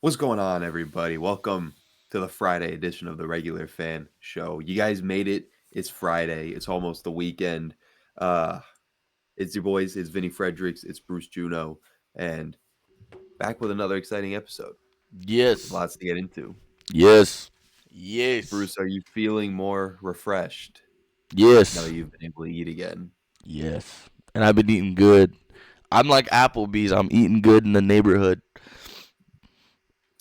What's going on, everybody? Welcome to the Friday edition of the Regular Fan Show. You guys made it. It's Friday. It's almost the weekend. Uh, it's your boys. It's Vinny Fredericks. It's Bruce Juno, and back with another exciting episode. Yes. Lots to get into. Yes. Yes. Bruce, are you feeling more refreshed now that Yes. you've been able to eat again? Yes. And I've been eating good. I'm like Applebee's. I'm eating good in the neighborhood.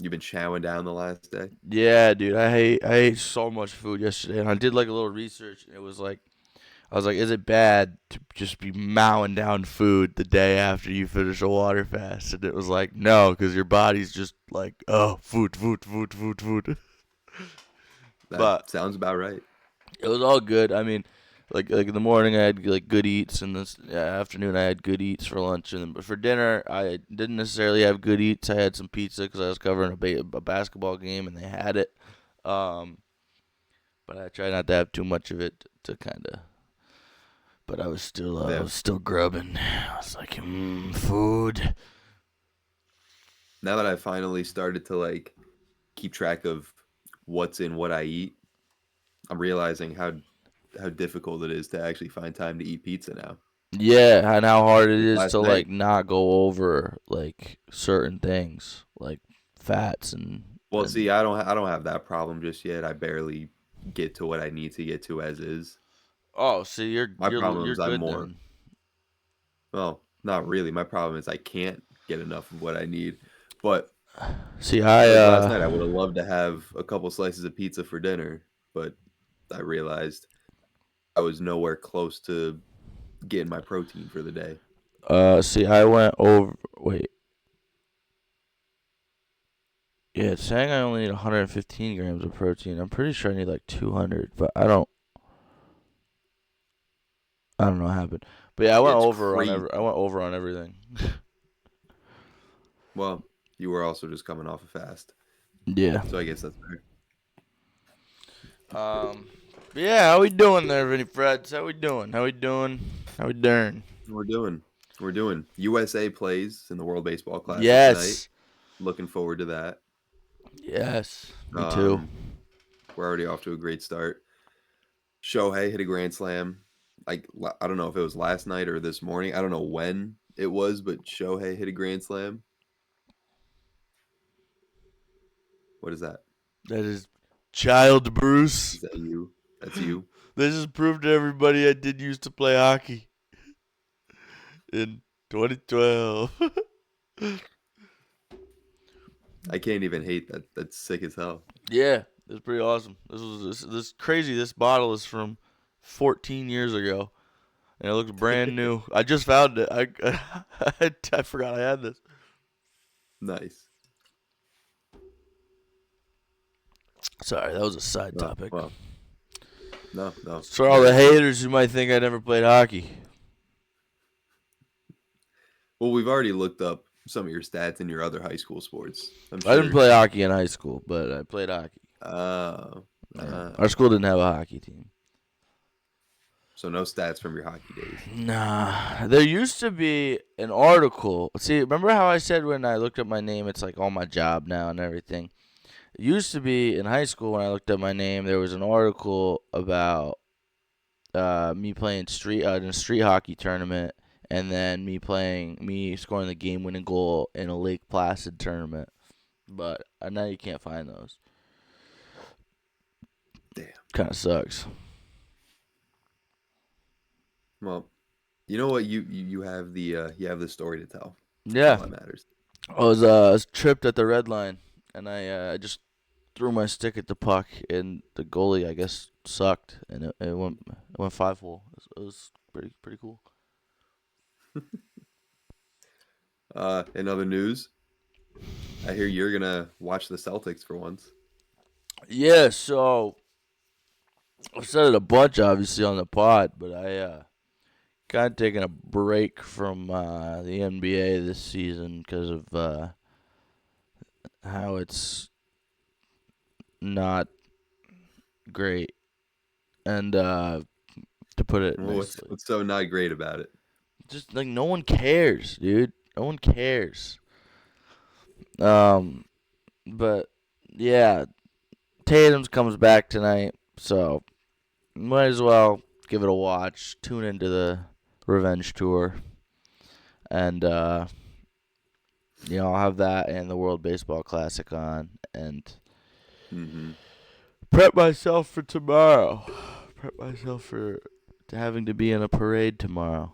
You've been chowing down the last day. Yeah, dude. I ate so much food yesterday, and I did like a little research. And it was like I was like, is it bad to just be mowing down food the day after you finish a water fast? And it was like, no, because your body's just like, oh, food, food, food, food, food. That But sounds about right. it was all good. I mean, like in the morning I had like good eats, and this afternoon I had good eats for lunch, and then, but for dinner I didn't necessarily have good eats. I had some pizza because I was covering a basketball game, and they had it. Um, but I tried not to have too much of it to kind of. But I Yeah. was still grubbing. I was like, food. Now that I finally started to keep track of what's in what I eat, I'm realizing how difficult it is to actually find time to eat pizza now. Yeah, and how hard it is Last to like night, not go over like certain things like fats well, and see, I don't have that problem just yet. I barely get to what I need to get to as is. oh, see, My problem you're is I'm good more then. well, not really. My problem is I can't get enough of what I need. But See, last night, I would have loved to have a couple slices of pizza for dinner, but I realized I was nowhere close to getting my protein for the day. see, I went over. Wait, yeah, it's saying I only need 115 grams of protein. I'm pretty sure I need like 200, but I don't know what happened. But yeah, It's crazy. I went over on everything. Well, you were also just coming off a fast, Yeah. so I guess that's fair. Um. But yeah, how we doing there, Vinny Freds? How we doing? How we doing? How we doing? We're doing. We're doing. USA plays in the World Baseball Classic tonight. Yes. Looking forward to that. Yes. Me too. Um, we're already off to a great start. Shohei hit a grand slam. I don't know if it was last night or this morning. I don't know when it was, but Shohei hit a grand slam. What is that? That is child Bruce. Is that you? That's you. This has proved to everybody I did used to play hockey in 2012. I can't even hate that. That's sick as hell. Yeah, it's pretty awesome. This crazy. This bottle is from 14 years ago, and it looks brand new. I just found it. I forgot I had this. Nice. Sorry, that was a side Well, topic. well, no, no, It's for all the very good. haters who might think I never played hockey. Well, we've already looked up some of your stats in your other high school sports. I'm I didn't sure. play hockey in high school, but I played hockey. Uh, Yeah. uh, Our school didn't have a hockey team. so no stats from your hockey days. Nah, there used to be an article. See, remember how I said when I looked up my name, it's like all my job now and everything. It used to be in high school when I looked up my name, there was an article about me playing in a street hockey tournament, and then me scoring the game winning goal in a Lake Placid tournament. But now you can't find those. Damn. Kind of sucks. Well, you know what? You have the story to tell. That's all Yeah, that matters. I was tripped at the red line, and I just threw my stick at the puck, and the goalie I guess sucked, and it went 5 hole. It was pretty cool. In other news, I hear you're gonna watch the Celtics for once. Yeah, so I've said it a bunch, obviously, on the pod, but I kind of taking a break from the NBA this season because of how it's not great, and to put it Well, what's nicely, what's so not great about it? just like no one cares, dude. No one cares. Um, But yeah, Tatum's comes back tonight, so might as well give it a watch. Tune into the Revenge Tour, and I'll have that and the World Baseball Classic on, and Mm-hmm. prep myself for tomorrow. Prep myself for having to be in a parade tomorrow.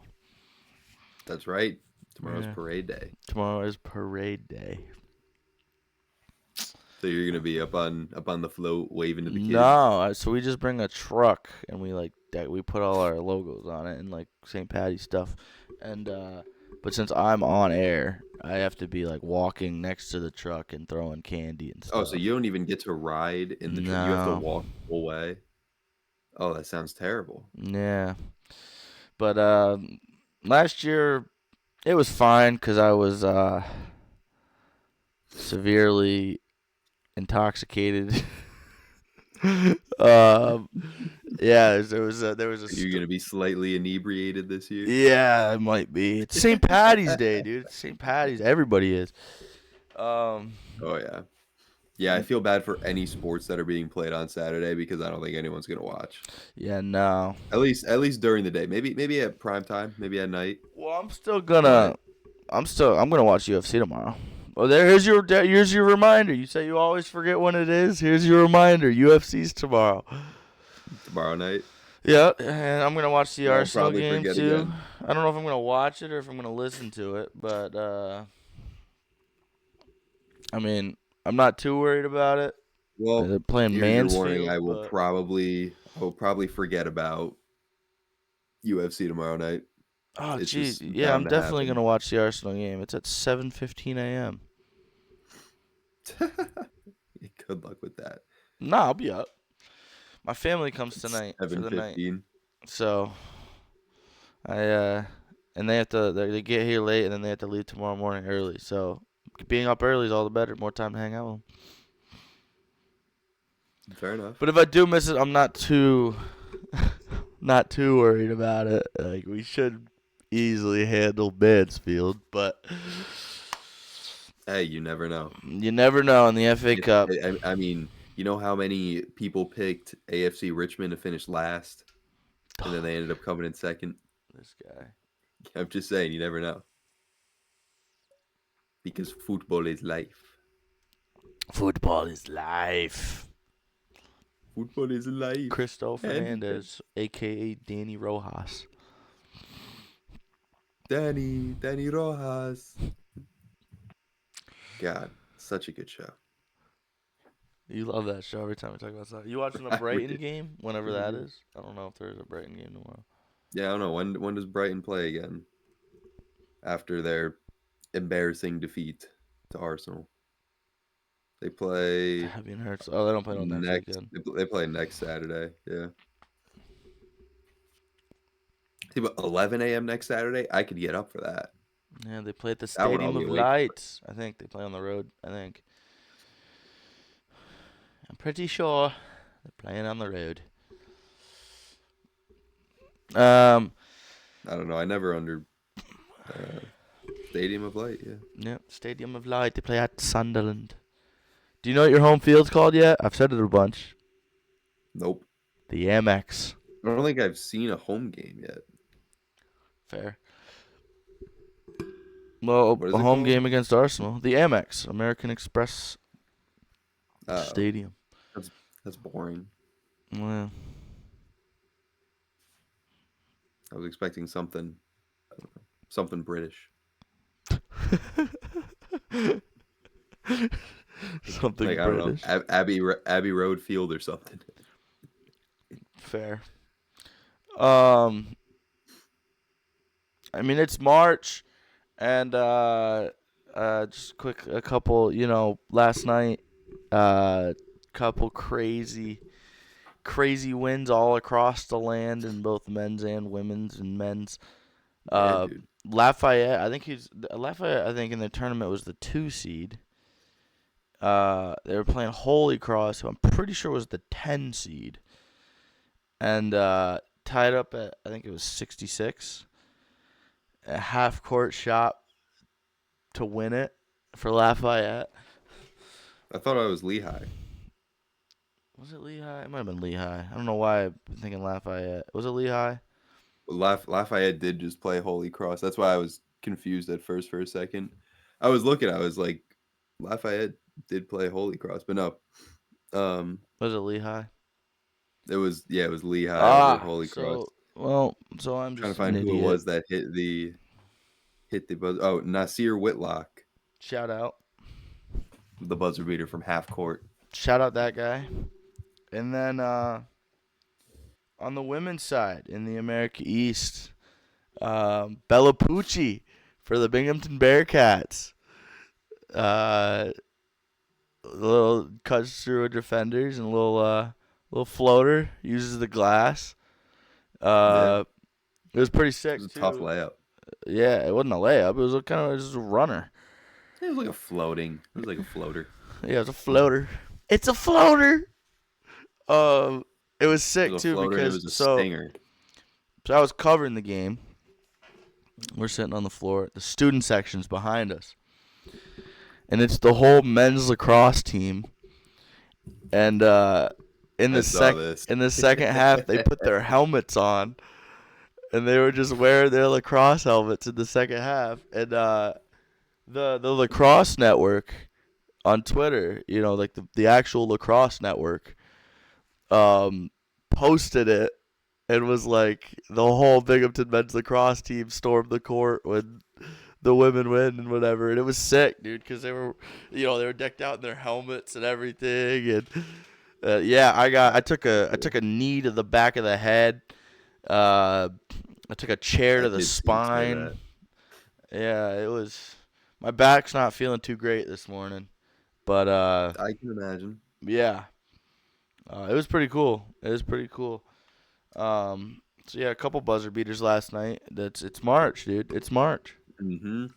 That's right. Tomorrow's Yeah, parade day. tomorrow is parade day. So you're gonna be up on the float waving to the kids. No, so we just bring a truck and we put all our logos on it and like St. Patty's stuff, and but since I'm on air, I have to be like walking next to the truck and throwing candy and Oh, so stuff. you don't even get to ride in the truck. You have to No, walk the whole way. Oh, that sounds terrible. yeah, but last year it was fine because I was severely intoxicated. um, yeah, there was a You're gonna be slightly inebriated this year. yeah, it might be. It's St. Patty's Day, dude. It's St. Patty's. Everybody is. Um, Oh yeah. Yeah, I feel bad for any sports that are being played on Saturday because I don't think anyone's gonna watch. yeah, no. At least during the day. Maybe at prime time, maybe at night. Well, But I'm gonna watch UFC tomorrow. Well, here's your reminder. You say you always forget when it is. Here's your reminder. UFC's tomorrow. tomorrow night, Yeah, and I'm gonna watch the I'll Arsenal probably game forget too. again. I don't know if I'm gonna watch it or if I'm gonna listen to it, but I mean, I'm not too worried about it. Well, They're playing here's your warning. Mansfield, but I will probably forget about UFC tomorrow night. oh, It's gee, just yeah, I'm bound to definitely happen. gonna watch the Arsenal game. It's at 7:15 a.m. Good luck with that. Nah, I'll be up. My family comes It's tonight for the night, 7:15. so I and they get here late and then they have to leave tomorrow morning early. So being up early is all the better. More time to hang out with them. Fair enough. But if I do miss it, I'm not too not too worried about it. Like we should easily handle Mansfield, but Hey, you never know. you never know in the FA It, Cup. I mean, you know how many people picked AFC Richmond to finish last, and then they ended up coming in second. This guy. I'm just saying, you never know because football is life. Football is life. Football is life. Cristo And Fernandez, aka Danny Rojas. Danny Rojas. God, such a good show. You love that show every time we talk about that. You watching the I Brighton really, game whenever really that do. is? I don't know if there's a Brighton game tomorrow. Yeah, I don't know when does Brighton play again after their embarrassing defeat to Arsenal. They play Fabian Hurts. Oh, they don't play till next next. weekend. They play next Saturday. Yeah. See, but 11 a.m. next Saturday, I could get up for that. Yeah, they play at the That one I'll Stadium be of awake for. Lights. I think they play on the road. I think. I'm pretty sure they're playing on the road. Um, I don't know. I never under uh, Stadium of Light. Yeah. yeah, Stadium of Light. They play at Sunderland. Do you know what your home field's called yet? I've said it a bunch. Nope. The Amex. I don't think I've seen a home game yet. Fair. Well, What is a it home called? game against Arsenal. The Amex, American Express Oh, Stadium. that's that's boring. Well, I was expecting something British, something like I don't know, British. Abbey Road Field or something. Fair. Um, I mean it's March, and just quick a couple. Last night, couple crazy wins all across the land in both men's and women's and men's. Yeah, Uh, dude. Lafayette, I think in the tournament was the 2 seed. They were playing Holy Cross, who I'm pretty sure was the 10 seed, and tied up at I think it was 66. A half court shot to win it for Lafayette. I thought I was Lehigh. Was it Lehigh? It might have been Lehigh. I don't know why I'm thinking Lafayette. Was it Lehigh? Lafayette did just play Holy Cross. That's why I was confused at first for a second. I was looking. I was like, Lafayette did play Holy Cross, but no. Um, Was it Lehigh? it was Lehigh over Ah, Holy Cross. so I'm Trying to just an find who it idiot. was that hit the buzzer. Oh, Nasir Whitlock, Shout out. the buzzer beater from half court. Shout out that guy. And then on the women's side, in the America East, Bella Pucci for the Binghamton Bearcats. Uh, little cuts through her defenders and a little floater, uses the glass. Yeah, It was pretty it was sick a tough too. layup. Yeah, it wasn't a layup. It was a kind of just a runner. It was like a floating. It was like a floater. Yeah, it was a floater. It's a floater. Um, it was It sick was a too floater and it because was a so stinger. so I was covering the game. We're sitting on the floor. The student section's behind us, and it's the whole men's lacrosse team. And in I the saw sec this. in the second half, they put their helmets on, and they were just wearing their lacrosse helmets in the second half. And the lacrosse network on Twitter, like the actual lacrosse network, um, posted it and was like, the whole Binghamton men's lacrosse team stormed the court when the women win and whatever. And it was sick, dude, because they were decked out in their helmets and everything. And yeah, I took a knee to the back of the head. Uh, I took a chair I to the did see him say spine. that. Yeah, it was. My back's not feeling too great this morning, but I can imagine. yeah, it was pretty cool. It was pretty cool. So yeah, a couple buzzer beaters last night. It's March, dude. It's March. Hmm.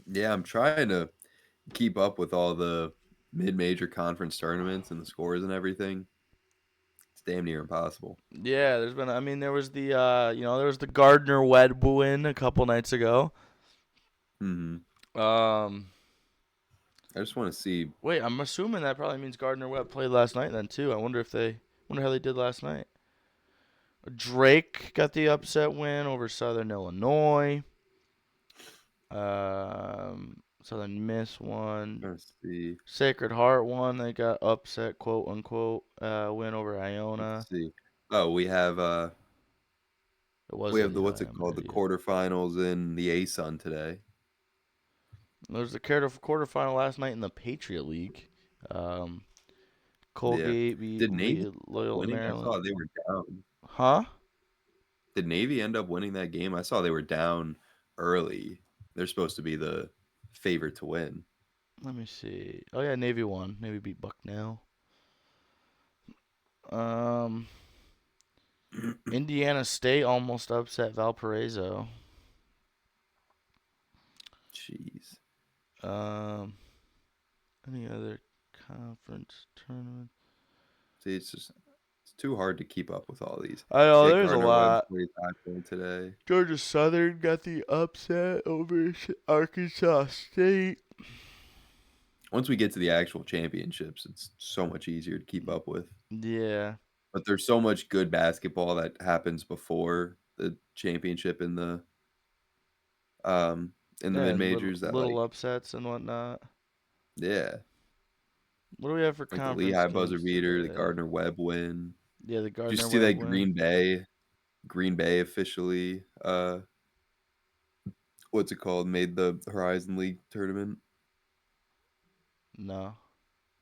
Yeah, I'm trying to keep up with all the mid-major conference tournaments and the scores and everything. It's damn near impossible. Yeah, there's been. I mean, there was the Gardner Webb win a couple nights ago. Hmm. Um, I just want to see. wait, I'm assuming that probably means Gardner Webb played last night then too. Wonder how they did last night. Drake got the upset win over Southern Illinois. Southern Miss won. Trying to see. Sacred Heart won. They got upset, quote unquote, win over Let's Iona. see. Oh, It was we have the Lehigh. what's it I'm an called? The idiot. quarterfinals in the A Sun today. There was the quarterfinal last night in the Patriot League. Um, Yeah. Colgate beat Did Navy end up Loyola winning? I Maryland. saw they were down. Huh? Did Navy end up winning that game? I saw they were down early. They're supposed to be the favorite to win. Let me see. Oh yeah, Navy won. Navy beat Bucknell. Um, Indiana State almost upset Valparaiso. Jeez. Um, any other conference tournament? See, it's too hard to keep up with all these. I know See, like there's a Gardner Webb lot. played High Point today. Georgia Southern got the upset over Arkansas State. Once we get to the actual championships, it's so much easier to keep up with. Yeah, But there's so much good basketball that happens before the championship um in the yeah, mid and little majors that little like upsets and whatnot. yeah, What do we have for like the conference Lehigh buzzer games beater, the today? Gardner Webb win. Yeah, the Did you Gardner see Webb that win. Green Bay officially what's it called? Made the Horizon League tournament No,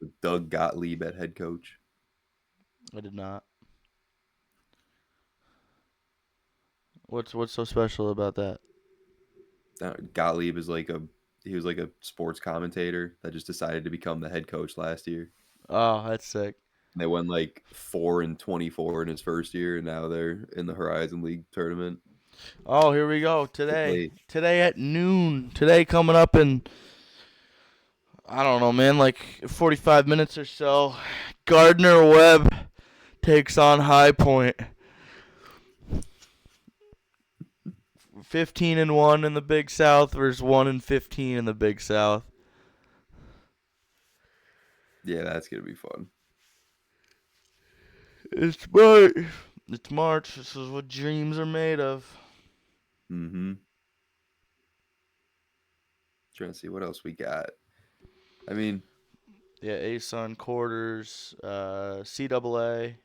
with Doug Gottlieb at head coach. I did not. What's so special about that? Gottlieb is like he was like a sports commentator that just decided to become the head coach last year. Oh, that's sick. They won like 4-24 in his first year, and now they're in the Horizon League tournament. Oh, here we go. They Today. play Today at noon. Today coming up in, I don't know, man, like 45 minutes or so. Gardner Webb takes on High Point. 15-1 in the Big South versus 1-15 in the Big South. Yeah, that's gonna be fun. It's March. It's March. This is what dreams are made of. Mm-hmm. Trying to see what else we got. I mean, Yeah, ASUN quarters, CAA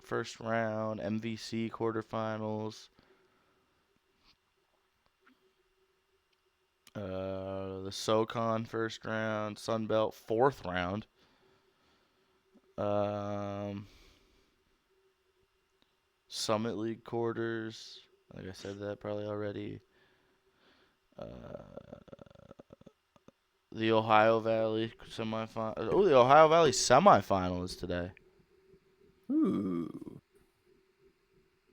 first round, MVC quarterfinals, the SoCon first round, Sun Belt fourth round. Um, Summit League quarters. Like I said that probably already. Uh, the Ohio Valley semifinal. Oh, the Ohio Valley semifinal is today. ooh,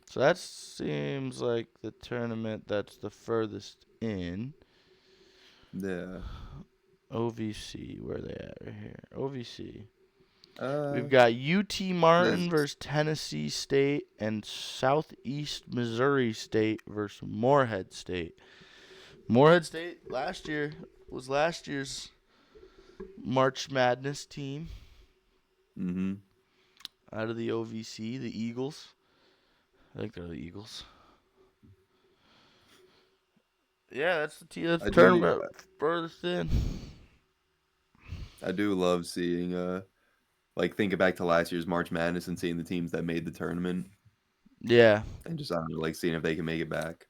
So that seems like the tournament that's the furthest in. yeah. OVC, where are they at right here? OVC. We've Uh, got UT Martin this. versus Tennessee State and Southeast Missouri State versus Morehead State. Morehead State was last year's March Madness team Mm-hmm. out of the OVC, the Eagles. I think they're the Eagles. Yeah, that's the team. That's I the do. tournament furthest in. I do love seeing. Like thinking back to last year's March Madness and seeing the teams that made the tournament, Yeah, and just I don't know, like seeing if they can make it back.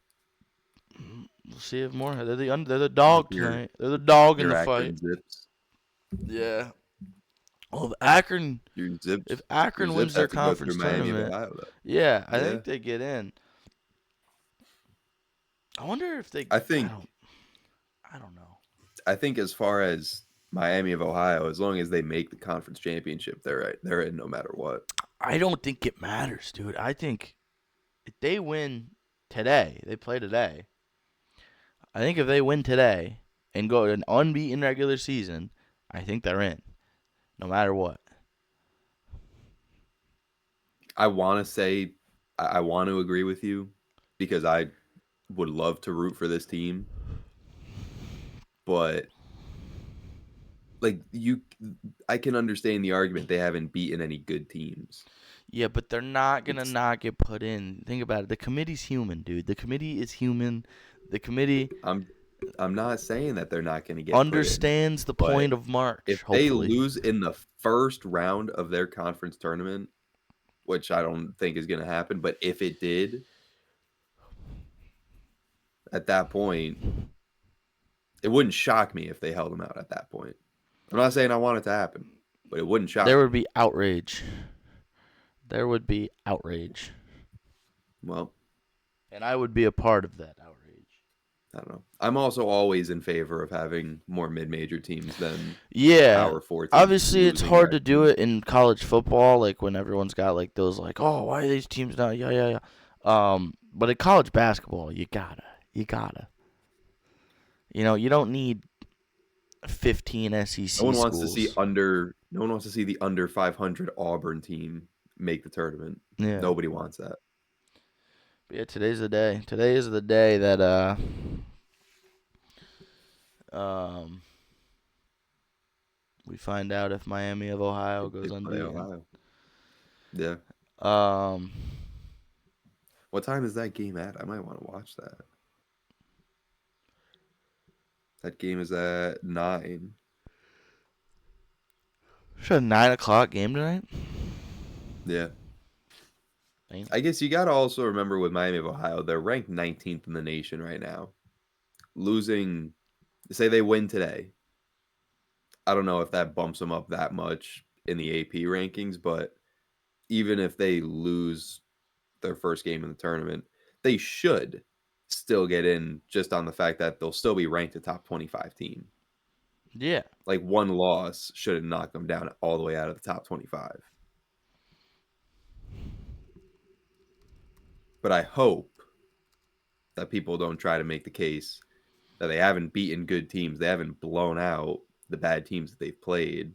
we'll see if Morehead. They're the Like dog your tonight. They're the dog in your the fight. Akron Zips, Yeah. Well, if Akron your Zips, if your Akron wins Zips their have to go through conference Miami of tournament, Ohio though. yeah, I Yeah, think they get in. I wonder if they. I I think don't. I don't know. I think as far as Miami of Ohio, as long as they make the conference championship, they're in no matter what. I don't think it matters, dude. I think if they win today, they play today. I think if they win today and go to an unbeaten regular season, I think they're in, no matter what. I want to say I want to agree with you because I would love to root for this team, but like you, I can understand the argument they haven't beaten any good teams. Yeah, but they're not gonna It's not get put in. Think about it. The committee's human, dude. The committee is human. The committee I'm I'm not saying that they're not going to get put in, understands the but point of March. if they Hopefully. lose in the first round of their conference tournament, which I don't think is going to happen, but if it did, at that point, it wouldn't shock me if they held them out at that point. I'm not saying I want it to happen, but it wouldn't There shock would me. be outrage. There would be outrage. Well, And I would be a part of that outrage. I don't know. I'm also always in favor of having more mid-major teams than Yeah. Power Four teams Obviously, it's losing hard to do records. it in college football, like when everyone's got like those, like, oh, why are these teams not? Yeah, yeah, yeah. But in college basketball, you gotta. You don't need 15 No SEC one wants to see schools. under. No one wants to see the under 500 Auburn team make the tournament. Yeah. Nobody wants that. But yeah, today's the day. Today is the day that um we find out if Miami of Ohio They goes play unbeaten. Ohio. Yeah. Um, What time is that game at? I might want to watch that. That game is at 9. it's a 9 o'clock game tonight. Yeah. Damn. I guess you got to also remember with Miami of Ohio, they're ranked 19th in the nation right now. Losing, say they win today. I don't know if that bumps them up that much in the AP rankings, but even if they lose their first game in the tournament, they should still get in just on the fact that they'll still be ranked a top 25 team. Yeah. Like one loss shouldn't knock them down all the way out of the top 25. But I hope that people don't try to make the case that they haven't beaten good teams. They haven't blown out the bad teams that they've played.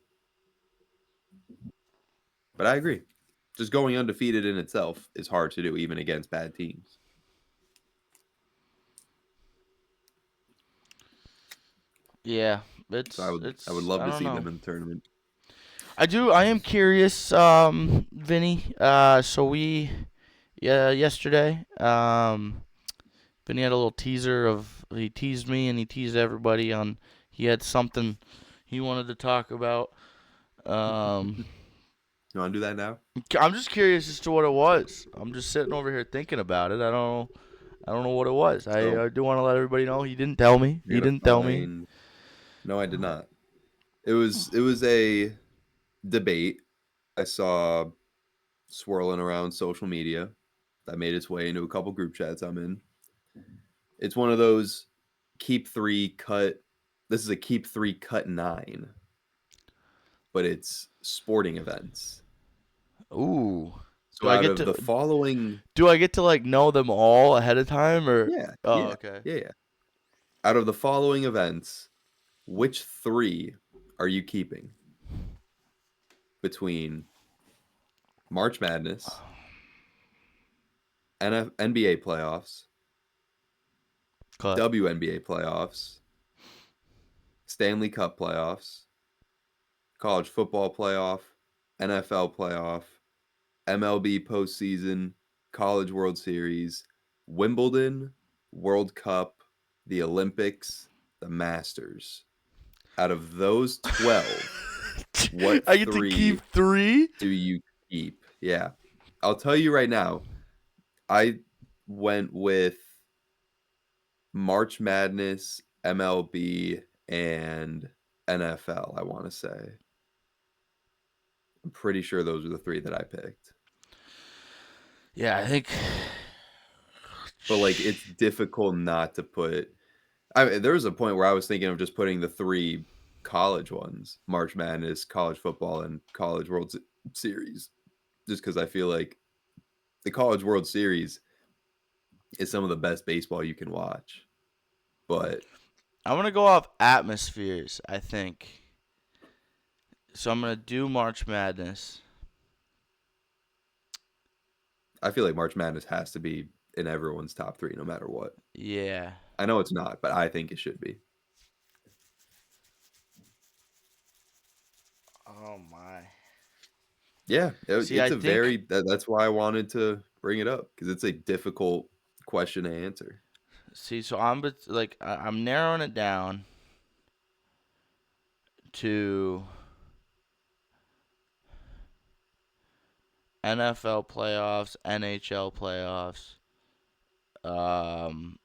But I agree. Just going undefeated in itself is hard to do, even against bad teams. Yeah. So It's I would it's love I to don't see know. them in the tournament. I do. I am curious, Vinny. Yesterday, Vinny had a little teaser of he teased me and he teased everybody on he had something he wanted to talk about. Um, You want to do that now? I'm just curious as to what it was. I'm just sitting over here thinking about it. I don't know what it was. So I do want to let everybody know he didn't tell me. He you're gonna didn't tell me. find. No, I did not. It was a debate I saw swirling around social media that made its way into a couple group chats I'm in. It's one of those keep three, cut. This is a keep three, cut nine, but it's sporting events. Ooh. Do So I out get of to the following, like know them all ahead of time or yeah, oh, yeah, okay. yeah, yeah. Out of the following events, which three are you keeping between March Madness, NBA playoffs, Cut. WNBA playoffs, Stanley Cup playoffs, college football playoff, NFL playoff, MLB postseason, College World Series, Wimbledon, World Cup, the Olympics, the Masters. Out of those 12, what I get to keep three 3? do you keep? Yeah. I'll tell you right now, I went with March Madness, MLB, and NFL, I want to say. I'm pretty sure those are the three that I picked. Yeah, I think But like it's difficult not to put I mean, there was a point where I was thinking of just putting the three college ones, March Madness, college football, and College World Series, just because I feel like the College World Series is some of the best baseball you can watch. But I'm going to go off atmospheres, I think. So I'm going to do March Madness. I feel like March Madness has to be in everyone's top three, no matter what. Yeah. I know it's not, but I think it should be. Oh my. Yeah, See, it's I a think that's why I wanted to bring it up because it's a difficult question to answer. so I'm narrowing it down to NFL playoffs, NHL playoffs, um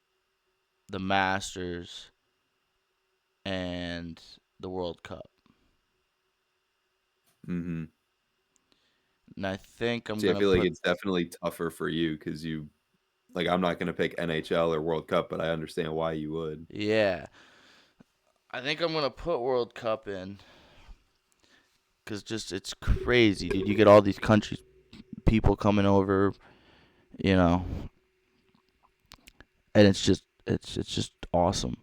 the Masters and the World Cup. Hmm. And I think I'm See, I going to feel like put it's definitely tougher for you because you like I'm not gonna pick NHL or World Cup, but I understand why you would. yeah. I think I'm going to put World Cup in cuz just it's crazy, dude. You get all these countries people coming over, you know, and it's just awesome.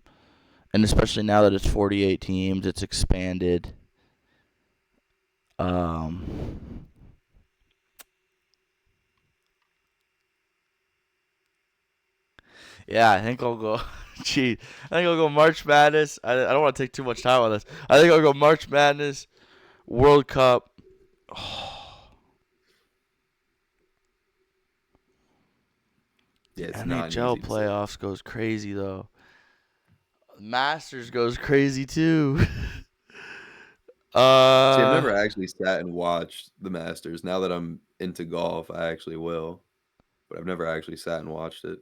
And especially now that it's 48 teams, it's expanded. Um, yeah, I think I'll go. Gee, I think I'll go March Madness. I don't want to take too much time on this. I think I'll go March Madness, World Cup. Yeah, The it's not an NHL easy decision. playoffs goes crazy though. Masters goes crazy too. See, I've uh, never actually sat and watched the Masters. Now that I'm into golf, I actually will, but I've never actually sat and watched it.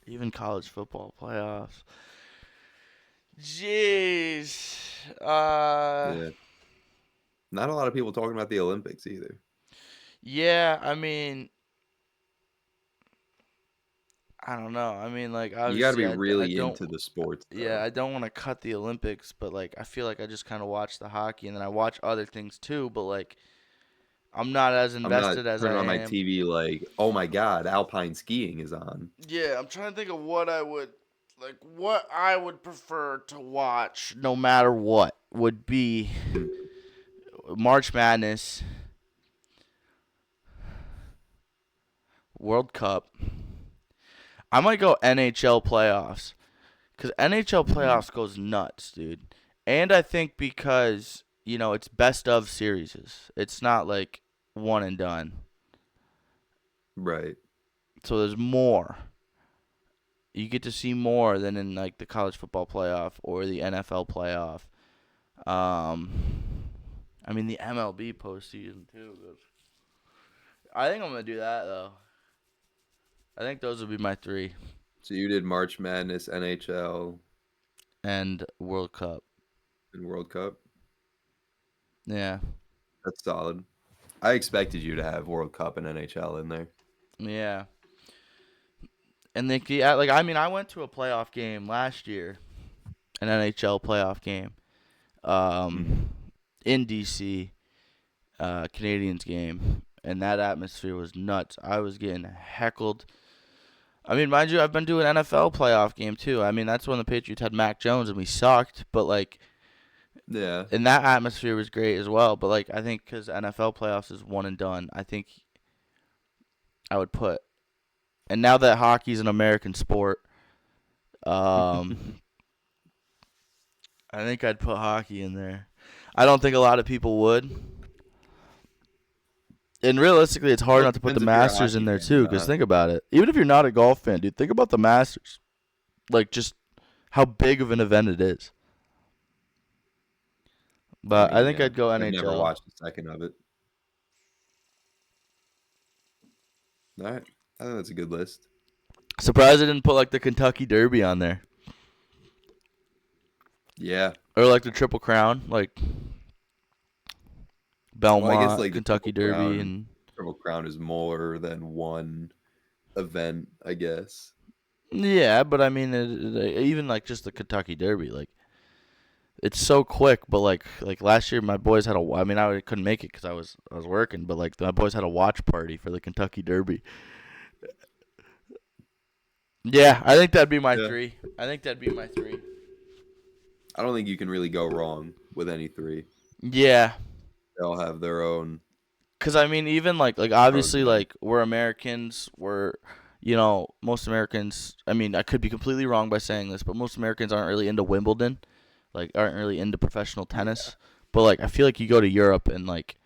even college football playoffs. Jeez. Yeah, not a lot of people talking about the Olympics either. Yeah, I mean, I don't know. I mean, like You got to obviously, be I really don't. into the sports, Yeah, though. I don't want to cut the Olympics, but like I feel like I just kind of watch the hockey and then I watch other things too. But like I'm not as I'm not invested as I turning on my am. TV like, oh my God, alpine skiing is on. Yeah, I'm trying to think of what I would prefer to watch, no matter what, would be Hmm. March Madness, World Cup. I might go NHL playoffs because NHL Mhm. playoffs goes nuts, dude. And I think because it's best of series. It's not like one and done. Right. So there's more. You get to see more than in like the college football playoff or the NFL playoff. Um, I mean the MLB postseason too. I think I'm gonna do that though. I think those would be my three, So you did March Madness, NHL, and World Cup. and World Cup. Yeah, That's solid. I expected you to have World Cup and NHL in there. yeah. And they, yeah, like I mean, I went to a playoff game last year, an NHL playoff game, Mhm. um, in DC, Canadians game, and that atmosphere was nuts. I was getting heckled. I mean, mind you, I've been doing NFL playoff game too. I mean, that's when the Patriots had Mac Jones and we sucked, but like, Yeah. and that atmosphere was great as well. But like, I think because NFL playoffs is one and done, I think I would put. And now that hockey's an American sport, um, I think I'd put hockey in there. I don't think a lot of people would. And realistically, it's hard Well, it not to put the depends if you're a Masters in hockey there fan or too. Because not. think about it. Even if you're not a golf fan, dude, think about the Masters. Like just how big of an event it is. I But I mean, think yeah. I'd go I've never NHL. watched a second of it. All right. I think that's a good list. Surprised I didn't put like the Kentucky Derby on there Yeah. or like the Triple Crown, like Well, I guess Belmont, like Kentucky Derby, and Triple Crown is more than one event, I guess. yeah. But I mean, even like just the Kentucky Derby, like it's so quick. But like last year, my boys had a. I mean, I couldn't make it because I was working. But like my boys had a watch party for the Kentucky Derby. Yeah, I think that'd be my Yeah. three. I think that'd be my three. I don't think you can really go wrong with any three. Yeah, They all have their cause I mean, even like pros obviously and cons. like we're Americans. We're most Americans. I mean, I could be completely wrong by saying this, but most Americans aren't really into Wimbledon. Like aren't really into professional Yeah. tennis. But like I feel like you go to Europe and like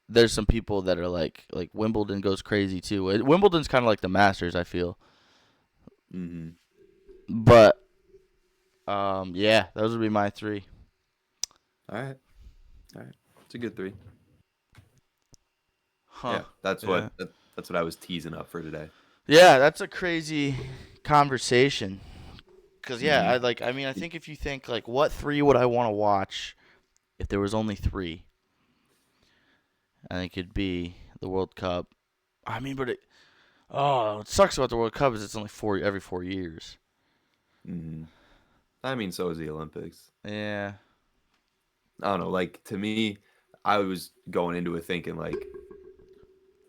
there's some people that are like Wimbledon goes crazy too. Wimbledon's kind of like the Masters, I feel. Mm-hmm. But yeah, those would be my three. All right. All right. It's a good three. Huh. Yeah. That's Yeah. what I was teasing up for today. Yeah, that's a crazy conversation. Cause yeah, Mm-hmm. I mean I think if you think like what three would I want to watch if there was only three, I think it'd be the World Cup. I mean, but it sucks about the World Cup is it's only every 4 years. Mm-hmm. I mean, so is the Olympics. Yeah. I don't know. Like to me, I was going into it thinking like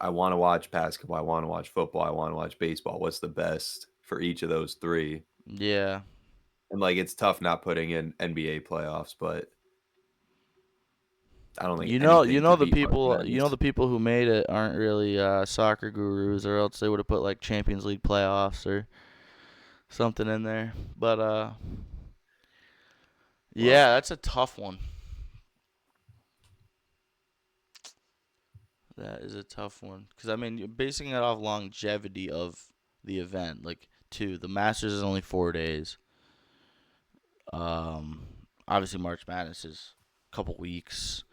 I want to watch basketball, I want to watch football, I want to watch baseball. What's the best for each of those three? Yeah. And like it's tough not putting in NBA playoffs, but I don't think anything could beat March The Madness. people who made it aren't really soccer gurus, or else they would have put like Champions League playoffs or something in there. But Well, yeah, that's a tough one. That is a tough one because I mean, you're basing it off longevity of the event. Like, the Masters is only 4 days. Um, Obviously March Madness is a couple weeks.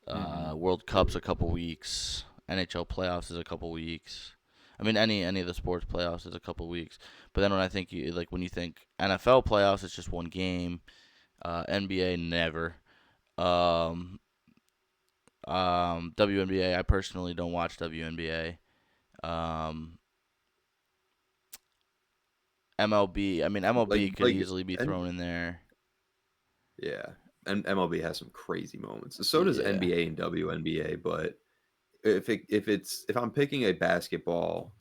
hmm World Cup's a couple weeks. NHL playoffs is a couple weeks. I mean, any of the sports playoffs is a couple weeks. But then when you think NFL playoffs, it's just one game. NBA never. Um, WNBA, I personally don't watch WNBA. Um, MLB, I mean MLB could like easily be and thrown in there. yeah, and MLB has some crazy moments. So does Yeah, NBA and WNBA, but if I'm picking a basketball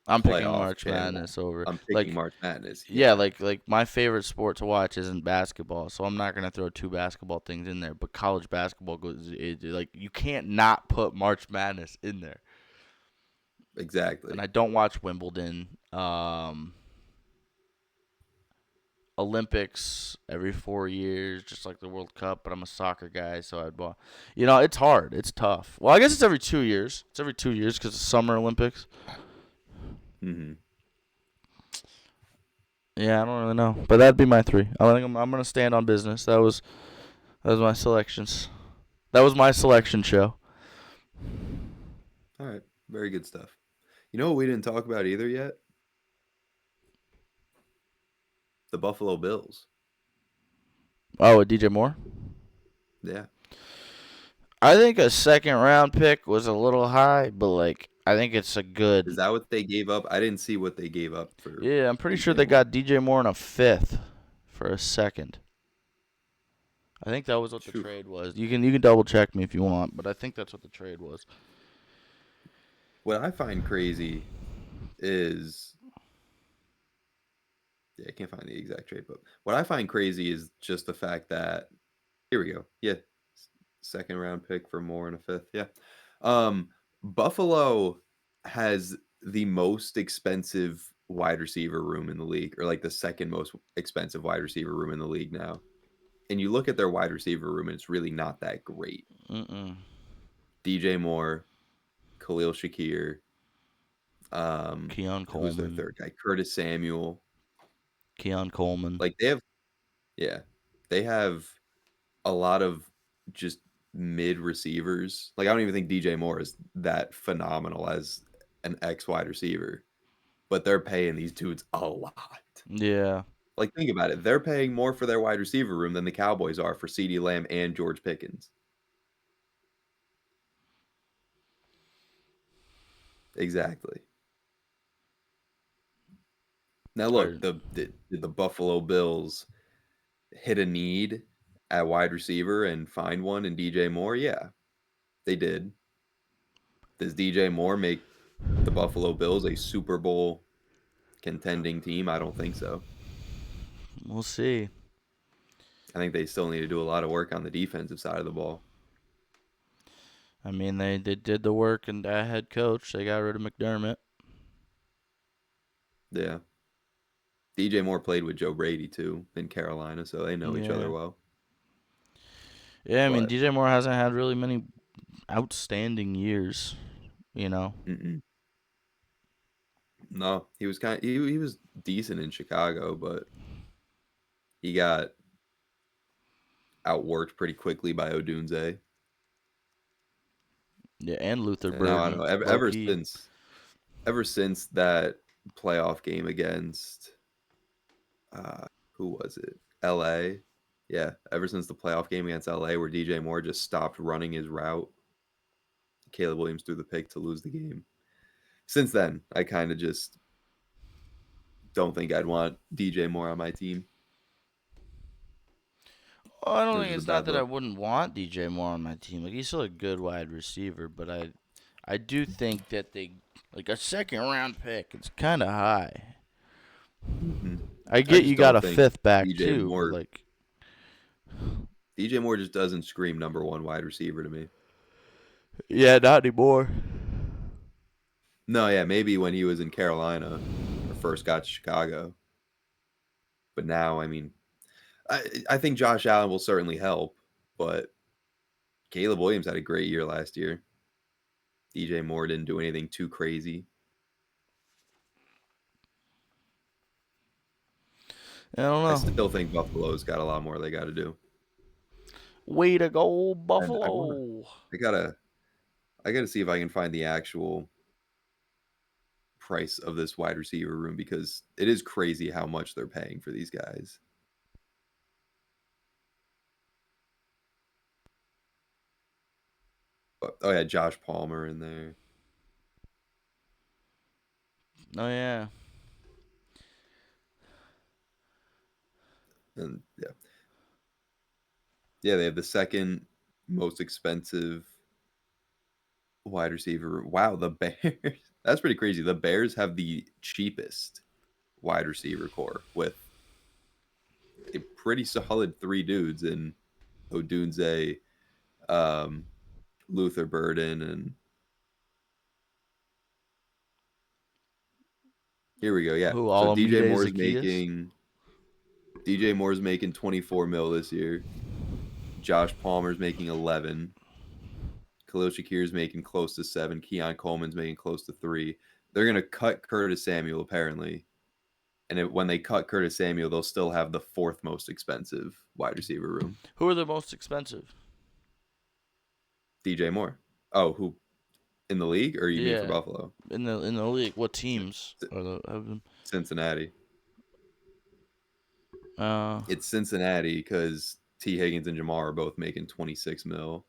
I'm picking playoff March channel, Madness over I'm picking like March Madness. yeah, Yeah. like my favorite sport to watch isn't basketball, so I'm not gonna throw two basketball things in there. But college basketball like you can't not put March Madness in there. and Exactly. I don't watch Wimbledon. Olympics every 4 years, just like the World Cup. But I'm a soccer guy, so I'd watch. It's hard. It's tough. Well, I guess it's every 2 years. It's every 2 years because it's Summer Olympics. Hmm. Yeah, I don't really know, but that'd be my three. I think I'm gonna stand on business. That was my selections. That was my selection show. All right. Very good stuff. You know what we didn't talk about either yet? The Buffalo Bills. Oh, with DJ Moore. Yeah. I think a second round pick was a little high, but like I think it's a Is good. that what they gave up? I didn't see what they gave up for Yeah, I'm pretty sure DJ they Moore. got DJ Moore in a fifth for a second. I think that was what the Phew. trade was. You can double check me if you want, but I think that's what the trade was. What I find crazy is, yeah, I can't find the exact trade, but what I find crazy is just the fact that, here we go. Yeah. Second round pick for Moore and a fifth. Yeah. Buffalo has the most expensive wide receiver room in the league, or like the second most expensive wide receiver room in the league now. And you look at their wide receiver room, and it's really not that great. Mm-mm. DJ Moore, Khalil Shakir, Keon who's their Coleman. third guy? Curtis Samuel. Keon Coleman. Like they have, yeah, they have a lot of just mid receivers. Like I don't even think DJ Moore is that phenomenal as an X wide receiver, but they're paying these dudes a lot. Yeah. Like think about it, they're paying more for their wide receiver room than the Cowboys are for CeeDee Lamb and George Pickens. Exactly. Now look, Or did the Buffalo Bills hit a need at wide receiver and find one in DJ Moore? Yeah, they did. Does DJ Moore make the Buffalo Bills a Super Bowl contending team? I don't think so. we'll see. I think they still need to do a lot of work on the defensive side of the ball. I mean, they did the work and that head coach. They got rid of McDermott. Yeah. DJ Moore played with Joe Brady too in Carolina, so they know each other Yeah. well. Yeah, I mean, But DJ Moore hasn't had really many outstanding years, you know. mm-mm. No, he was he was decent in Chicago, but he got outworked pretty quickly by Odunze. Yeah, and Luther And now I don't Burden, know. low key. Ever since that playoff game against who was it? LA. Yeah, ever since the playoff game against LA where DJ Moore just stopped running his route, Caleb Williams threw the pick to lose the game. Since then, I kind of just don't think I'd want DJ Moore on my team. Well, I It don't was think just a it's not bad that I look. wouldn't want DJ Moore on my team. Like he's still a good wide receiver, but I do think that they like a second round pick. It's kind of high. Mm-mm. I I get just you got don't a think fifth back DJ too, but Moore like DJ Moore just doesn't scream number one wide receiver to me. yeah, not anymore. No, yeah, maybe when he was in Carolina or first got to Chicago, but now, I mean, I think Josh Allen will certainly help, but Caleb Williams had a great year last year. DJ Moore didn't do anything too crazy. I don't I know. still think Buffalo's got a lot more they got to do, Way to go, and Buffalo! I gotta see if I can find the actual price of this wide receiver room because it is crazy how much they're paying for these guys. But, oh yeah, Josh Palmer in there, Oh yeah, and yeah, they have the second most expensive wide receiver. Wow, the Bears. That's pretty crazy. The Bears have the cheapest wide receiver core with a pretty solid three dudes in Odunze, um, Luther Burden, and Here we go. Yeah. Who, So Alameda Zacchaeus? DJ Moore's making 24 mil this year. Josh Palmer's making 11. Khalil Shakir's making close to 7. Keon Coleman's making close to 3. They're gonna cut Curtis Samuel apparently, and when they cut Curtis Samuel, they'll still have the fourth most expensive wide receiver room. Who are the most expensive? DJ Moore. Oh, who in the league, or you mean for Yeah, Buffalo? in the league. What teams are the have them? Cincinnati. Uh, It's Cincinnati because T. Higgins and Jamar are both making 26 mil.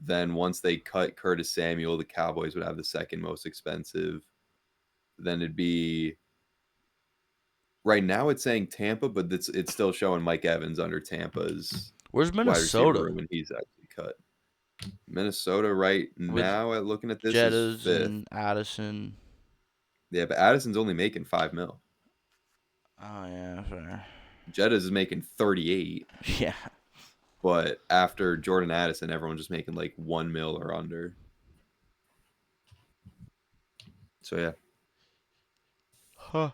Then once they cut Curtis Samuel, the Cowboys would have the second most expensive. Then it'd be right now it's saying Tampa, but it's still showing Mike Evans under Tampa's where's wide receiver Minnesota room, and he's actually cut. Minnesota right with now at looking at this is Jettas fifth. and Addison? Yeah, but Addison's only making 5 mil. Oh yeah, fair. Jettas is making 38, Yeah. but after Jordan Addison, everyone's just making like 1 mil or under. So yeah, Huh.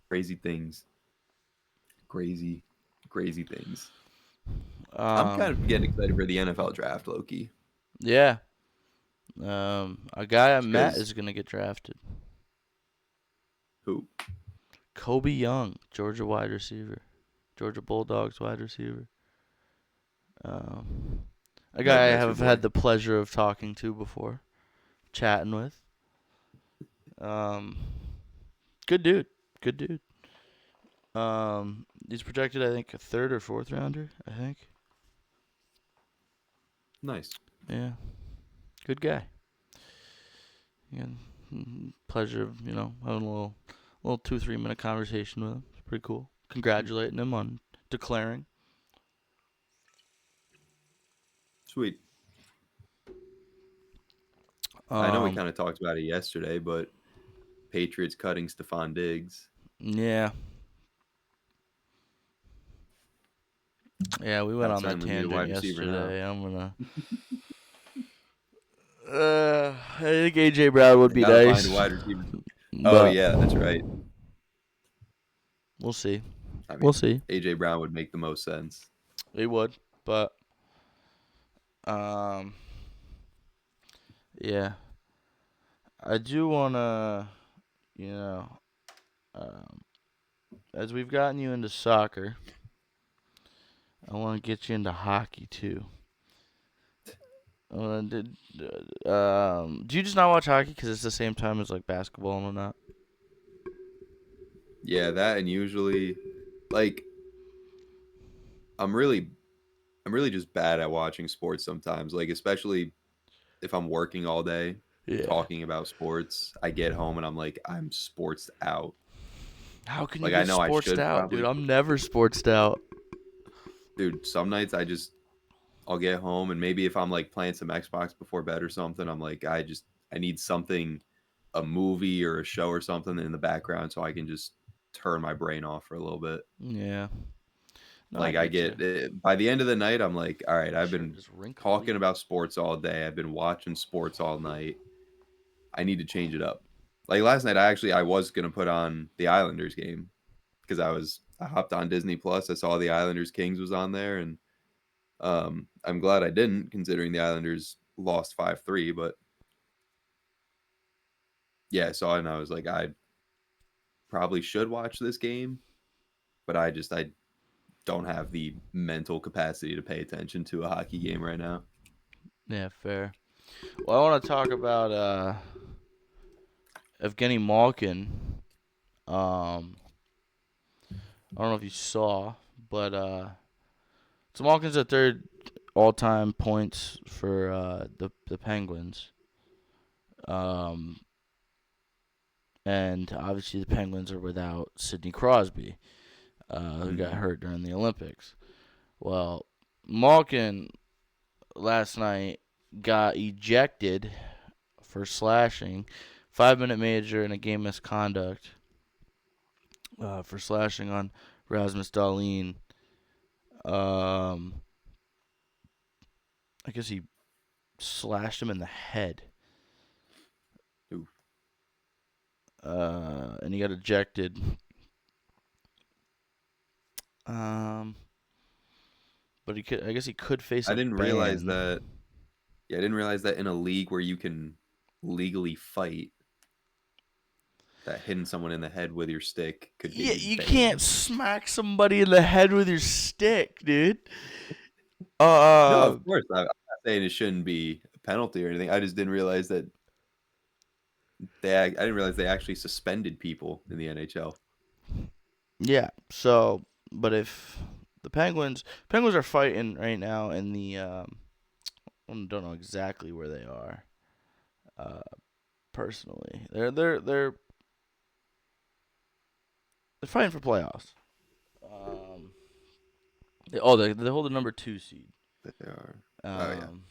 crazy things. Crazy, crazy things. I'm kind of getting Um. excited for the NFL draft, Loki. Yeah. A guy I met Because is gonna get drafted. who? Kobe Young, Georgia wide receiver, Georgia Bulldogs wide receiver. Um, a guy I That's your have boy. had the pleasure of talking to before, chatting with. Um, good dude. Good dude. He's projected, I think, a third or fourth rounder. I think. Nice. Yeah, good guy. Yeah, pleasure of having a little 2-3 minute conversation with him. It's pretty cool. Congratulating him on declaring. Sweet. I know we Um, kind of talked about it yesterday, but Patriots cutting Stephon Diggs. yeah, yeah, we went Pats on that certainly need a tangent wide receiver now. yesterday. I'm gonna. I think AJ Brown would They be got to find a nice, wide receiver. Oh but yeah, that's right. we'll see. I We'll mean, see. AJ Brown would make the most sense. He would, but um, yeah, I do wanna, you know, um, as we've gotten you into soccer, I want to get you into hockey too. Do you just not watch hockey because it's the same time as like basketball and whatnot? Yeah, that and usually, like, I'm really, I'm really just bad at watching sports sometimes. Like, especially if I'm working all day, Yeah. talking about sports. I get home and I'm like, I'm sportsed out. How can you Like, I be know I sportsed should out, dude? probably, I'm never sportsed out. dude. Some nights I'll get home and maybe if I'm like playing some Xbox before bed or something, I'm like, I need something, a movie or a show or something in the background so I can just turn my brain off for a little bit. Yeah. No, I Like I get you. get by the end of the night, I'm like, all right, I've Shit, been just wrinkly. talking about sports all day. I've been watching sports all night. I need to change it up. Like last night, I was gonna put on the Islanders game because I hopped on Disney Plus. I saw the Islanders Kings was on there, and I'm glad I didn't, considering the Islanders lost 5-3. But yeah, I saw it and I was like, I probably should watch this game, but I don't have the mental capacity to pay attention to a hockey game right now. Yeah, fair. Well, I want to talk about Evgeny Malkin. Um, I don't know if you saw, but so Malkin's at third all-time points for the Penguins. Um, and obviously the Penguins are without Sidney Crosby, who got Hmm. hurt during the Olympics. Well, Malkin last night got ejected for slashing, 5-minute major and a game misconduct for slashing on Rasmus Dahlin. Um, I guess he slashed him in the head. Oof. and he got ejected. Um, but he could. I guess he could face I a didn't realize ban. that. Yeah, I didn't realize that in a league where you can legally fight, that hitting someone in the head with your stick could get Yeah, you you can't banned. smack somebody in the head with your stick, dude. No, Uh, of course. I'm not saying it shouldn't be a penalty or anything. I just didn't realize that I didn't realize they actually suspended people in the NHL. yeah. So, but if the Penguins are fighting right now in the I don't know exactly where they are. Uh, personally, they're fighting for playoffs. Um, they hold the number 2 seed. They are. Oh yeah. Um,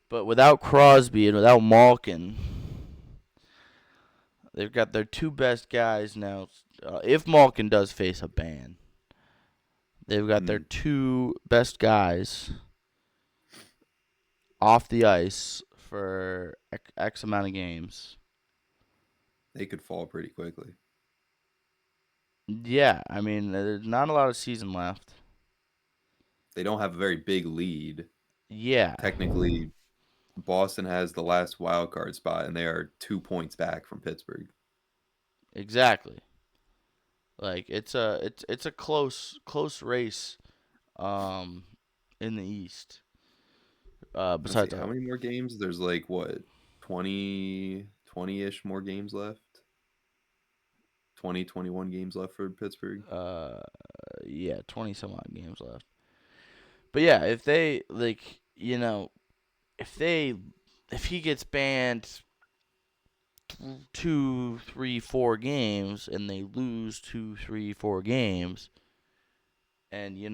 but without Crosby and without Malkin, they've got their two best guys now. If Malkin does face a ban, they've got their Mm, two best guys off the ice for X amount of games. they could fall pretty quickly. Yeah, I mean, there's not a lot of season left. They don't have a very big lead. Yeah, Technically, Boston has the last wild card spot, and they are 2 points back from Pittsburgh. exactly. Like it's a close race um in the East. Let's see, Besides how many more games? There's like what, 20-ish more games left? 20-21 games left for Pittsburgh. uh yeah, 20 some odd games left. But yeah, if they like, if he gets banned 2, 3, 4 games and they lose 2, 3, 4 games, and you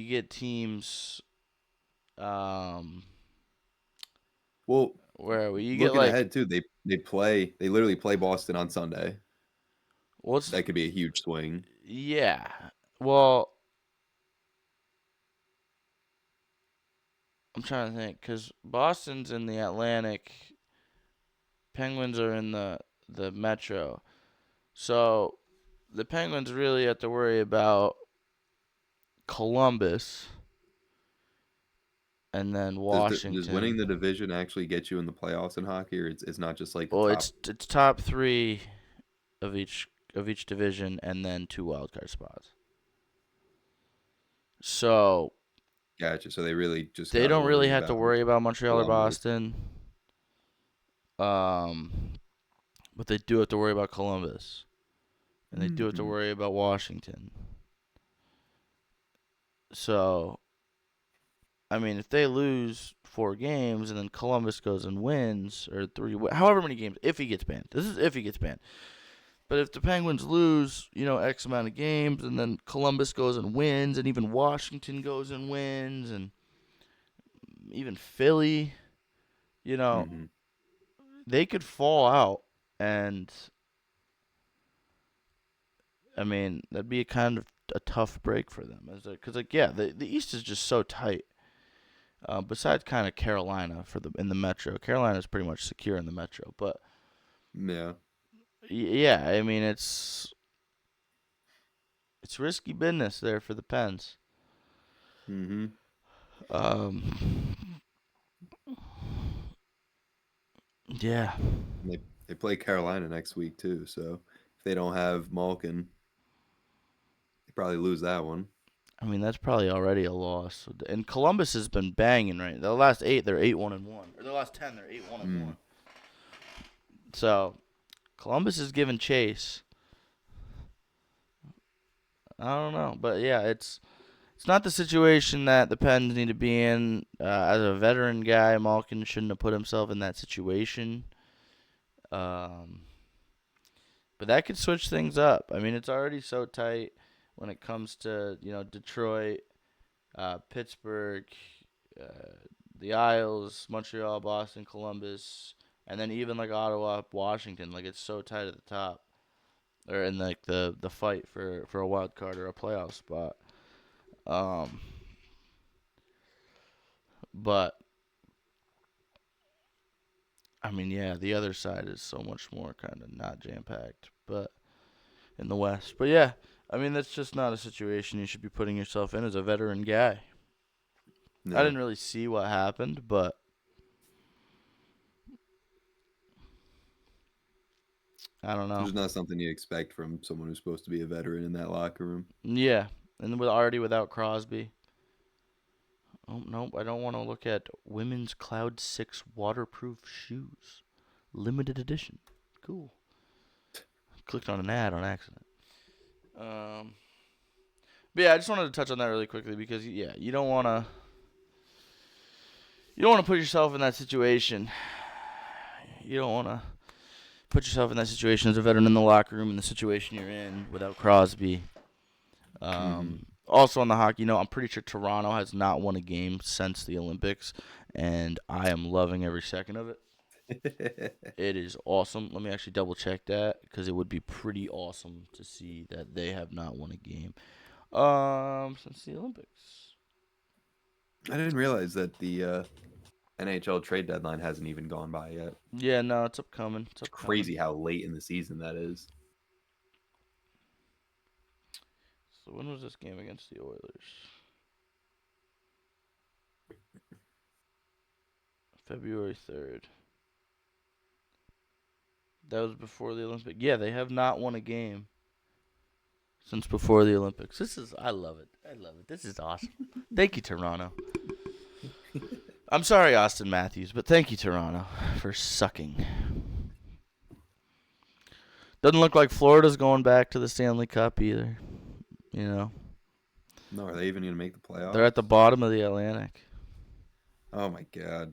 get teams um Well, where you get looking like ahead too, they literally play Boston on Sunday. what's That could be a huge swing. yeah. Well, I'm trying to think because Boston's in the Atlantic, Penguins are in the Metro. So the Penguins really have to worry about Columbus and then Does winning Washington. the division actually get you in the playoffs in hockey, or it's not just like the Well, top? it's top three of each division and then two wildcard spots. So Gotcha. So they really just they got to don't really worry have to about worry about Montreal or Columbus. Boston. Um, but they do have to worry about Columbus, and they do have to Hmm. worry about Washington. So I mean, if they lose 4 games and then Columbus goes and wins, or however many games, if he gets banned, this is if he gets banned. But if the Penguins lose, X amount of games, and then Columbus goes and wins, and even Washington goes and wins, and even Philly, you know, Hmm. they could fall out, and I mean that'd be a kind of a tough break for them, because yeah, the East is just so tight. Besides kind of Carolina in the Metro, Carolina's pretty much secure in the Metro, but Yeah. yeah, I mean it's risky business there for the Pens. Hmm. Um, yeah, They play Carolina next week too. So if they don't have Malkin, they probably lose that one. I mean that's probably already a loss. And Columbus has been banging right. The last 8, they're 8-1-1, or the last 10, they're 8-1-1. Mm. So Columbus is giving chase. I don't know, but yeah, it's not the situation that the Pens need to be in. As a veteran guy, Malkin shouldn't have put himself in that situation. Um, but that could switch things up. I mean, it's already so tight when it comes to Detroit, Pittsburgh, uh, the Isles, Montreal, Boston, Columbus, and then even like Ottawa, Washington. Like it's so tight at the top, or in like the fight for a wild card or a playoff spot. Um, but I mean, yeah, the other side is so much more kind of not jam packed, but in the West. But yeah, I mean, that's just not a situation you should be putting yourself in as a veteran guy. I No, didn't really see what happened, but I don't it's know. just not something you expect from someone who's supposed to be a veteran in that locker room. Yeah, and with already without Crosby. Oh nope, I don't want to look at women's Cloud 6 waterproof shoes, limited edition. Cool. Clicked on an ad on accident. Um, but yeah, I just wanted to touch on that really quickly because yeah, you don't want to put yourself in that situation. You don't want to put yourself in that situation as a veteran in the locker room in the situation you're in without Crosby. Hmm. Also on the hockey note, I'm pretty sure Toronto has not won a game since the Olympics, and I am loving every second of it. It is awesome. Let me actually double check that because it would be pretty awesome to see that they have not won a game since the Olympics. I didn't realize that the NHL trade deadline hasn't even gone by yet. Yeah, no, it's upcoming. It's It's upcoming. crazy how late in the season that is. So when was this game against the Oilers? February 3rd. That was before the Olympics. Yeah, they have not won a game since before the Olympics. I love it. I love it. This is awesome. Thank you, Toronto. I'm sorry, Austin Matthews, but thank you, Toronto, for sucking. Doesn't look like Florida's going back to the Stanley Cup either. You know, No, are they even going to make the they're at the playoffs? bottom of the Atlantic. Oh my god.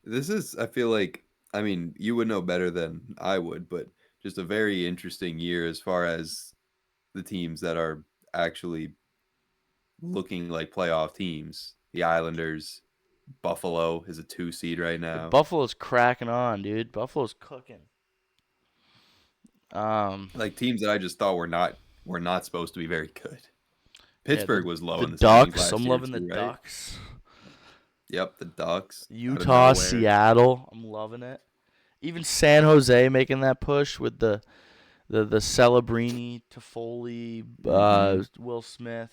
This is, I feel like, I mean, you would know better than I would, but just a very interesting year as far as the teams that are actually looking like playoff teams. The Islanders, Buffalo is a 2 seed right now. Buffalo's cracking on, dude. Buffalo's cooking. Um, Like teams that I just thought were not supposed to be very good. yeah, Pittsburgh was low the in the standings Ducks. I'm last year loving the too, right? Ducks. Yep, the Ducks out of Utah, nowhere. Seattle. I'm loving it. Even San Jose making that push with the Celebrini, Toffoli, Hmm. Will Smith,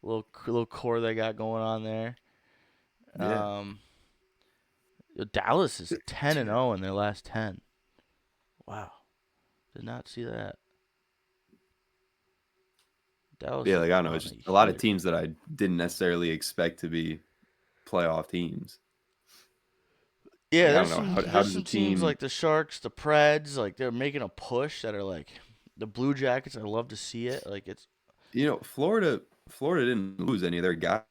little core they got going on there. Yeah. Um, Dallas is 10-0 in their last 10. Wow, did not see that. Dallas Yeah, is like I don't know, it's on a just a lot of heater. teams that I didn't necessarily expect to be playoff teams. Yeah, Like I don't know, how there's does a some teams team, like the Sharks, the Preds, like they're making a push that are like the Blue Jackets. I love to see it. Like it's Florida didn't lose any of their guys.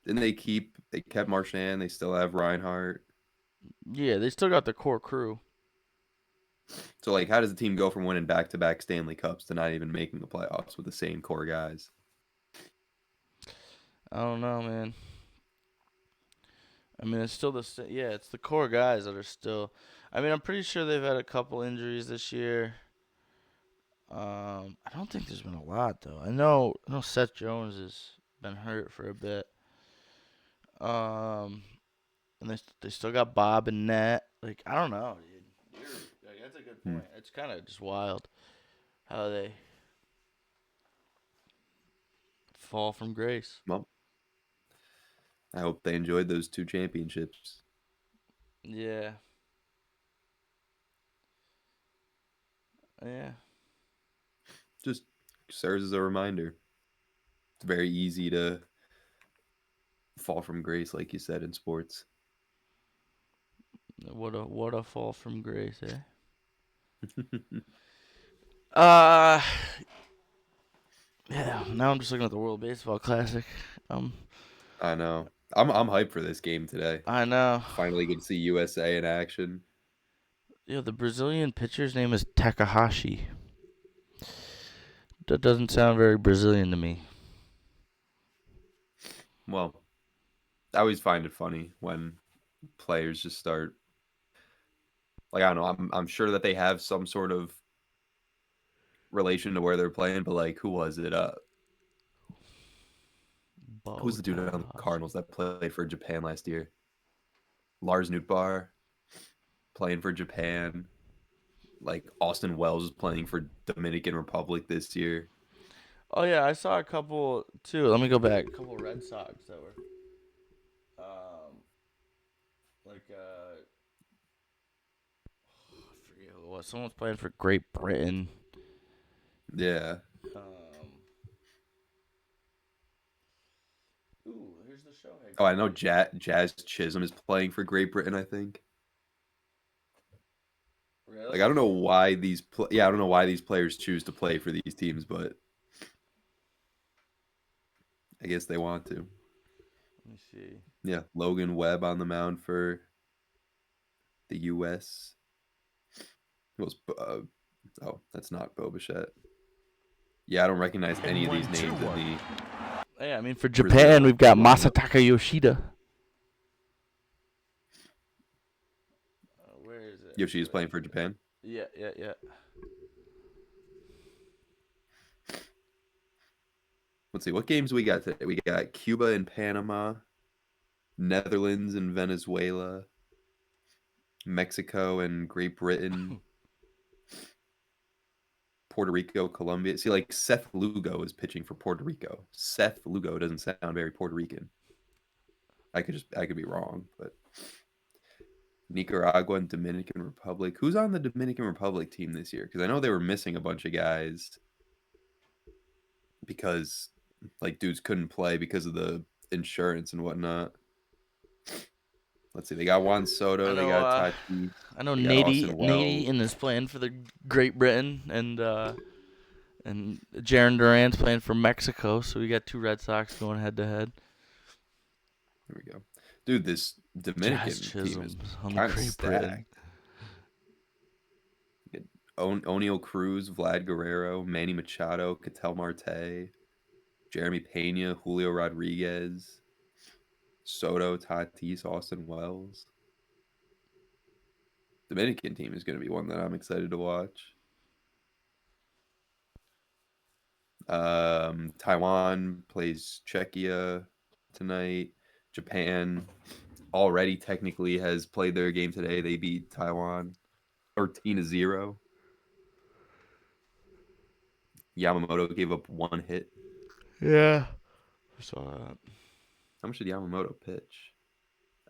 Didn't they kept Marchand, they still have Reinhardt. yeah, they still got the core crew. So like how does a team go from winning back-to-back Stanley Cups to not even making the playoffs with the same core guys? I don't know, man. I mean, it's still yeah, it's the core guys that are still. I mean, I'm pretty sure they've had a couple injuries this year. I don't think there's been a lot though. I know Seth Jones has been hurt for a bit. Um, and they still got Bob and Net. Like I don't know, dude. That's a good Hmm. point. It's kind of just wild how they fall from grace. Well, I hope they enjoyed those 2 championships. Yeah, yeah. Just serves as a reminder. It's very easy to fall from grace, like you said, in sports. What a fall from grace, eh? Uh, yeah. Now I'm just looking at the World Baseball Classic. Um, I know. I'm hyped for this game today. I know. Finally get to see USA in action. Yeah, the Brazilian pitcher's name is Takahashi. That doesn't sound very Brazilian to me. Well, I always find it funny when players just start like I don't know. I'm sure that they have some sort of relation to where they're playing, but like who was it? Who was Bo the dude on the Takahashi. Cardinals that played for Japan last year? Lars Nootbaar playing for Japan. Like Austin Wells is playing for Dominican Republic this year. Oh yeah, I saw a couple too. Let me go back. A couple Red Sox that were like I forget who it was. Someone's playing for Great Britain. Yeah. Um, here's the Shohei Oh, I know card. Jazz Chisholm is playing for Great Britain, I think. Like I Really? don't know why I don't know why these players choose to play for these teams, but I guess they want to. Let me see. Yeah, Logan Webb on the mound for the US. Who was oh, that's not Bobichette. Yeah, I don't recognize any And of these one, two, names in one. the Hey, I mean for Japan, Brazil we've got lineup. Masataka Yoshida. Where is it? Yoshi is playing for Japan. Yeah, yeah, yeah. Let's see what games we got today. We got Cuba and Panama, Netherlands and Venezuela, Mexico and Great Britain, Puerto Rico, Colombia. See, like Seth Lugo is pitching for Puerto Rico. Seth Lugo doesn't sound very Puerto Rican. I could be wrong, but Nicaragua and Dominican Republic. Who's on the Dominican Republic team this year? Because I know they were missing a bunch of guys because like dudes couldn't play because of the insurance and whatnot. Let's see. They got Juan I Soto. They know. got Tatis. I know They got Austin Nady Wells. and is playing for the Great Britain, and Jaron Durant's playing for Mexico. So we got two Red Sox going head to head. There we go. Dude, this Jazz Dominican team is Chisholm on the kind of Great Britain. stacked. O'Neal Cruz, Vlad Guerrero, Manny Machado, Ketel Marte, Jeremy Pena, Julio Rodriguez, Soto, Tatis, Austin Wells. Dominican team is going to be one that I'm excited to watch. Taiwan plays Czechia tonight. Japan already technically has played their game today. They beat Taiwan 13-0. Yamamoto gave up one hit. Yeah, I saw that. How much did Yamamoto pitch?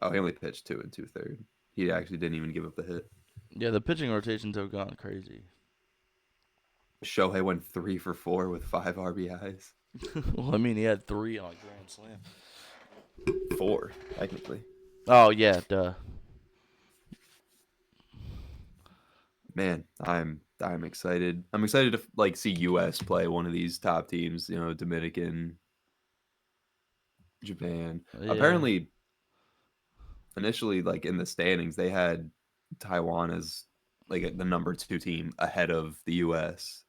Oh, he only pitched 2 2/3. He actually didn't even give up the hit. Yeah, the pitching rotations have gone crazy. Shohei went 3 for 4 with 5 RBIs. Well, I mean, he had three on a grand slam. 4, technically. Oh yeah, duh. Man, I'm excited. I'm excited to like see US play one of these top teams, Dominican, Japan. Yeah, Apparently initially like in the standings they had Taiwan as like the number 2 team ahead of the US.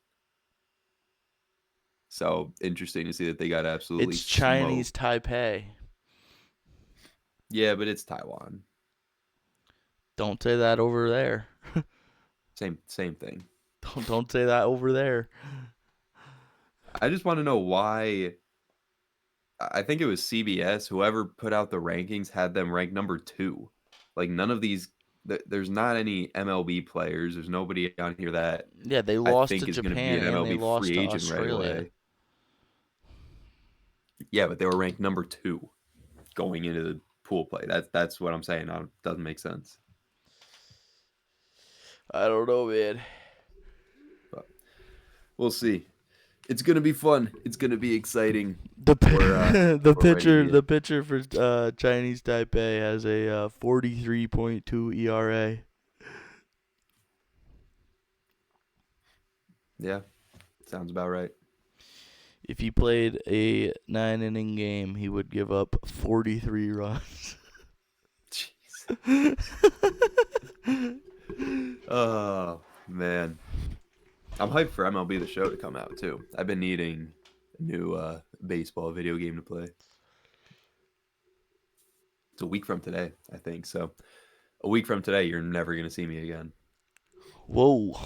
So interesting to see that they got absolutely it's smoked. Chinese Taipei. Yeah, but it's Taiwan. Don't say that over there. Same thing. Don't say that over there. I just want to know why. I think it was CBS. Whoever put out the rankings had them ranked number 2. Like none of these. There's not any MLB players. There's nobody on here that Yeah, they I lost to think is going to be Japan an and they MLB lost free to agent right Australia. away. Yeah, but they were ranked number 2 going into the pool play. That's what I'm saying. It doesn't make sense. I don't know, man. But we'll see. It's gonna be fun. It's gonna be exciting. The We're ready to the pitcher for Chinese Taipei has a 43.2 ERA. Yeah, sounds about right. If he played a 9-inning game, he would give up 43 runs. Jeez. Oh man, I'm hyped for MLB The Show to come out too. I've been needing a new baseball video game to play. It's a week from today, I think. So a week from today, you're never gonna see me again. Whoa.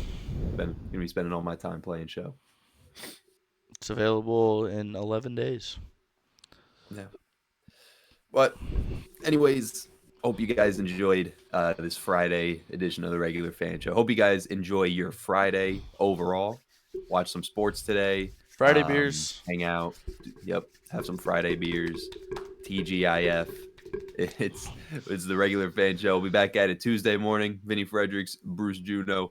Been gonna be spending all my time playing show. It's available in 11 days. Yeah. But anyways, hope you guys enjoyed this Friday edition of the Regular Fan Show. Hope you guys enjoy your Friday overall. Watch some sports today. Friday beers. Hang out. Yep. Have some Friday beers. TGIF. It's the Regular Fan Show. We'll be back at it Tuesday morning. Vinny Fredericks, Bruce Juno.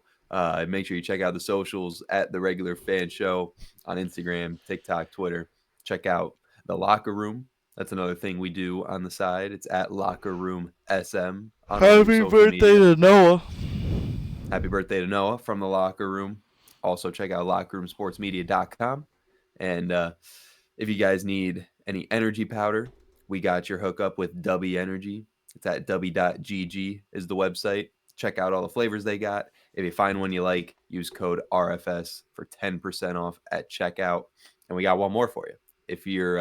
Make sure you check out the socials at the Regular Fan Show on Instagram, TikTok, Twitter. Check out the Locker Room. That's another thing we do on the side. It's at Locker Room SM on all your Happy social birthday media. to Noah. Happy birthday to Noah from the Locker Room. Also, check out lockerroomsportsmedia.com. And if you guys need any energy powder, we got your hookup with W Energy. It's at w.gg is the website. Check out all the flavors they got. If you find one you like, use code RFS for 10% off at checkout. And we got one more for you. If you're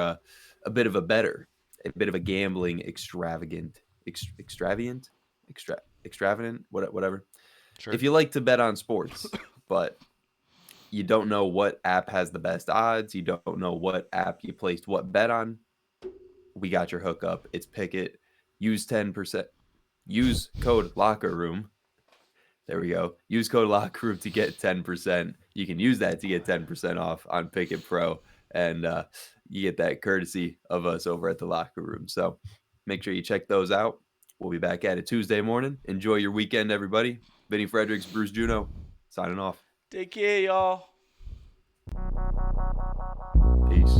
a bit of a bettor, a bit of a gambling extravagant, whatever. Sure. If you like to bet on sports, but you don't know what app has the best odds, you don't know what app you placed what bet on, we got your hookup. It's Pickett. Use 10%. Use code Locker Room. There we go. Use code Locker Room to get 10%. You can use that to get 10% off on Pickett Pro, and you get that courtesy of us over at the Locker Room. So make sure you check those out. We'll be back at it Tuesday morning. Enjoy your weekend, everybody. Vinny Fredericks, Bruce Juno, signing off. Take care, y'all. Peace.